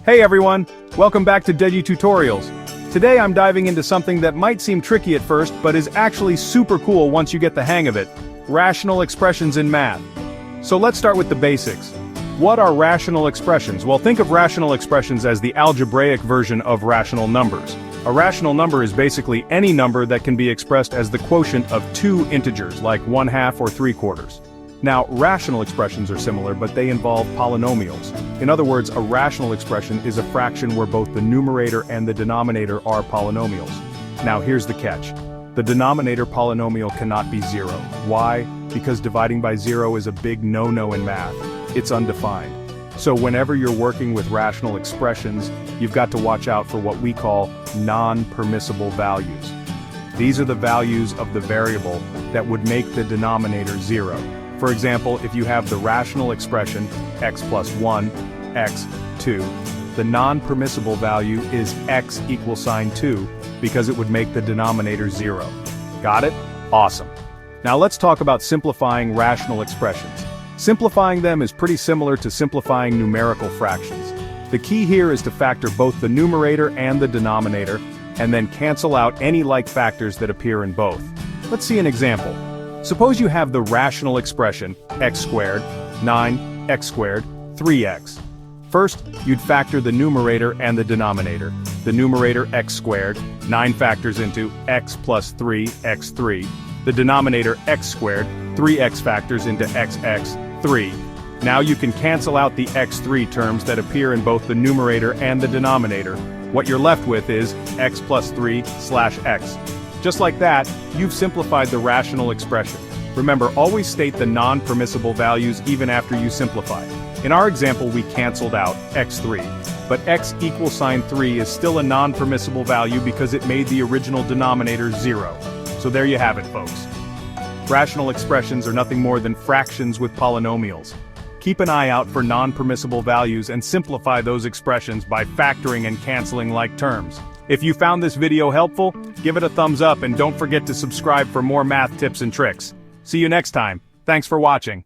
Hey everyone, welcome back to Deji Tutorials. Today I'm diving into something that might seem tricky at first but is actually super cool once you get the hang of it. Rational expressions in math. So let's start with the basics. What are rational expressions? Well, think of rational expressions as the algebraic version of rational numbers. A rational number is basically any number that can be expressed as the quotient of two integers, like 1/2 or 3/4. Now, rational expressions are similar, but they involve polynomials. In other words, a rational expression is a fraction where both the numerator and the denominator are polynomials. Now, here's the catch. The denominator polynomial cannot be 0. Why? Because dividing by 0 is a big no-no in math. It's undefined. So whenever you're working with rational expressions, you've got to watch out for what we call non-permissible values. These are the values of the variable that would make the denominator 0. For example, if you have the rational expression x plus 1, x, 2, the non-permissible value is x equals sign 2 because it would make the denominator 0. Got it? Awesome. Now let's talk about simplifying rational expressions. Simplifying them is pretty similar to simplifying numerical fractions. The key here is to factor both the numerator and the denominator, and then cancel out any like factors that appear in both. Let's see an example. Suppose you have the rational expression x squared, 9x squared, 3x. First, you'd factor the numerator and the denominator. The numerator x squared, 9 factors into x plus 3, x3. The denominator x squared, 3x factors into xx, 3. Now you can cancel out the x3 terms that appear in both the numerator and the denominator. What you're left with is x plus 3 slash x. Just like that, you've simplified the rational expression. Remember, always state the non-permissible values even after you simplify. In our example, we canceled out x3, but x equals sign 3 is still a non-permissible value because it made the original denominator 0. So there you have it, folks. Rational expressions are nothing more than fractions with polynomials. Keep an eye out for non-permissible values and simplify those expressions by factoring and canceling like terms. If you found this video helpful, give it a thumbs up and don't forget to subscribe for more math tips and tricks. See you next time. Thanks for watching.